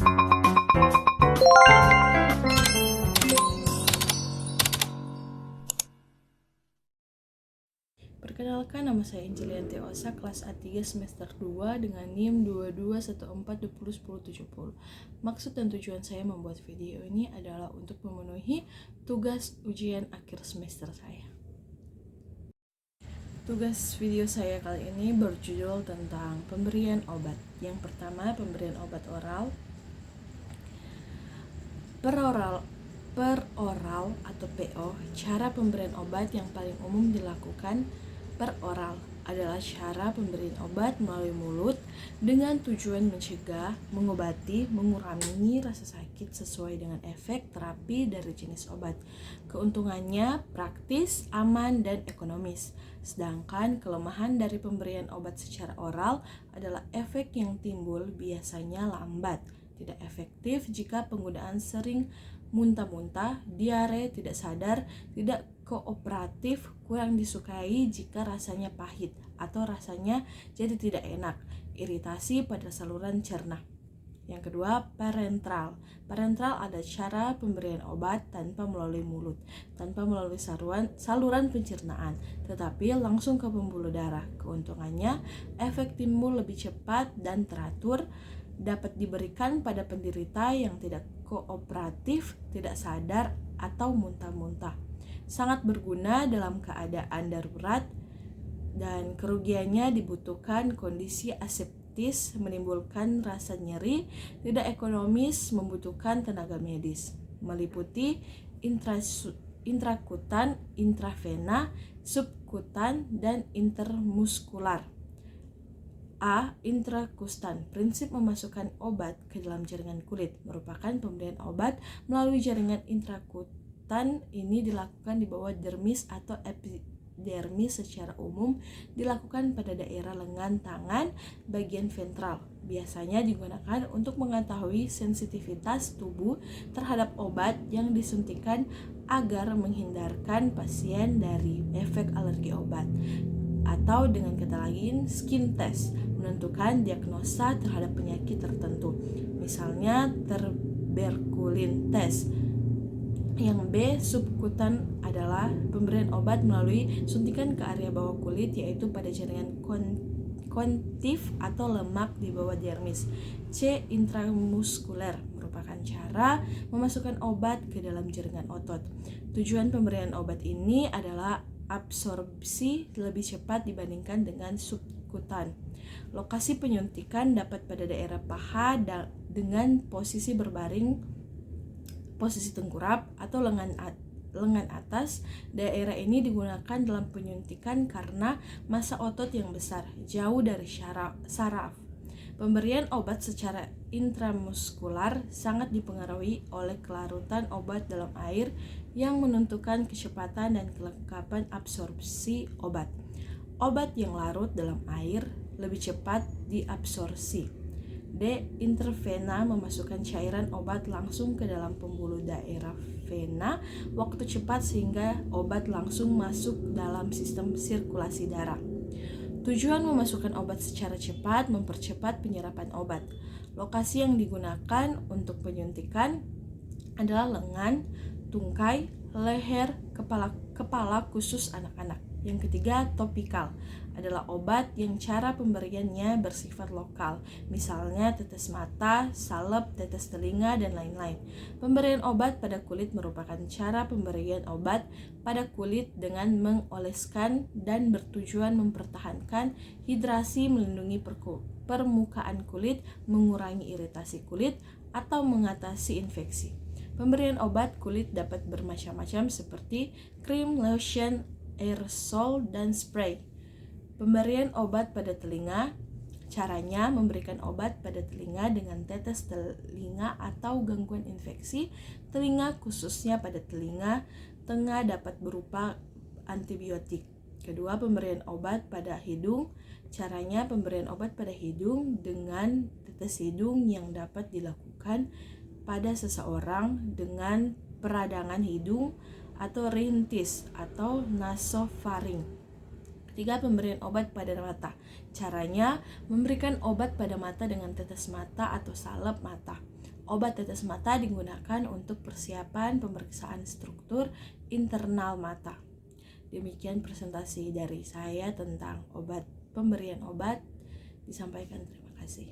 Perkenalkan, nama saya Anjelianti Osa, kelas A3 semester 2 dengan NIM 2214201070. Maksud dan tujuan saya membuat video ini adalah untuk memenuhi tugas ujian akhir semester saya. Tugas video saya kali ini berjudul tentang pemberian obat. Yang pertama, pemberian obat oral. Per oral atau PO, cara pemberian obat yang paling umum dilakukan per oral adalah cara pemberian obat melalui mulut dengan tujuan mencegah, mengobati, mengurangi rasa sakit sesuai dengan efek terapi dari jenis obat. Keuntungannya praktis, aman, dan ekonomis. Sedangkan kelemahan dari pemberian obat secara oral adalah efek yang timbul biasanya lambat, tidak efektif jika penggunaan sering, muntah-muntah, diare, tidak sadar, tidak kooperatif, kurang disukai jika rasanya pahit atau rasanya jadi tidak enak, iritasi pada saluran cerna. Yang kedua, parenteral. Parenteral ada cara pemberian obat tanpa melalui mulut, tanpa melalui saluran pencernaan, tetapi langsung ke pembuluh darah. Keuntungannya, efek timbul lebih cepat dan teratur, dapat diberikan pada penderita yang tidak kooperatif, tidak sadar, atau muntah-muntah. Sangat berguna dalam keadaan darurat, dan kerugiannya dibutuhkan kondisi aseptis, menimbulkan rasa nyeri, tidak ekonomis, membutuhkan tenaga medis, meliputi intrakutan, intravena, subkutan, dan intermuskular. A. Intrakustan. Prinsip memasukkan obat ke dalam jaringan kulit merupakan pemberian obat melalui jaringan intrakutan. Ini dilakukan di bawah dermis atau epidermis. Secara umum dilakukan pada daerah lengan tangan bagian ventral. Biasanya digunakan untuk mengetahui sensitivitas tubuh terhadap obat yang disuntikan agar menghindarkan pasien dari efek alergi obat. Atau dengan kata lain, skin test, menentukan diagnosa terhadap penyakit tertentu, misalnya tuberculin test. Yang B, subkutan adalah pemberian obat melalui suntikan ke area bawah kulit, yaitu pada jaringan kontif atau lemak di bawah dermis. C, intramuskuler, merupakan cara memasukkan obat ke dalam jaringan otot. Tujuan pemberian obat ini adalah absorpsi lebih cepat dibandingkan dengan subkutan. Lokasi penyuntikan dapat pada daerah paha dengan posisi berbaring, posisi tengkurap, atau lengan atas. Daerah ini digunakan dalam penyuntikan karena massa otot yang besar, jauh dari saraf. Pemberian obat secara intramuskular sangat dipengaruhi oleh kelarutan obat dalam air yang menentukan kecepatan dan kelengkapan absorpsi obat. Obat yang larut dalam air lebih cepat diabsorpsi. D. Intravena, memasukkan cairan obat langsung ke dalam pembuluh daerah vena waktu cepat sehingga obat langsung masuk dalam sistem sirkulasi darah. Tujuan memasukkan obat secara cepat mempercepat penyerapan obat. Lokasi yang digunakan untuk penyuntikan adalah lengan, tungkai, leher, kepala khusus anak-anak. Yang ketiga, topikal adalah obat yang cara pemberiannya bersifat lokal, misalnya tetes mata, salep, tetes telinga, dan lain-lain. Pemberian obat pada kulit merupakan cara pemberian obat pada kulit dengan mengoleskan dan bertujuan mempertahankan hidrasi, melindungi permukaan kulit, mengurangi iritasi kulit, atau mengatasi infeksi. Pemberian obat kulit dapat bermacam-macam seperti krim, lotion, aerosol, dan spray. Pemberian obat pada telinga. Caranya memberikan obat pada telinga dengan tetes telinga atau gangguan infeksi telinga, khususnya pada telinga tengah, dapat berupa antibiotik. Kedua, pemberian obat pada hidung. Caranya pemberian obat pada hidung dengan tetes hidung yang dapat dilakukan pada seseorang dengan peradangan hidung atau rhinitis atau nasofaring. Ketiga, pemberian obat pada mata. Caranya memberikan obat pada mata dengan tetes mata atau salep mata. Obat tetes mata digunakan untuk persiapan pemeriksaan struktur internal mata. Demikian presentasi dari saya tentang pemberian obat disampaikan. Terima kasih.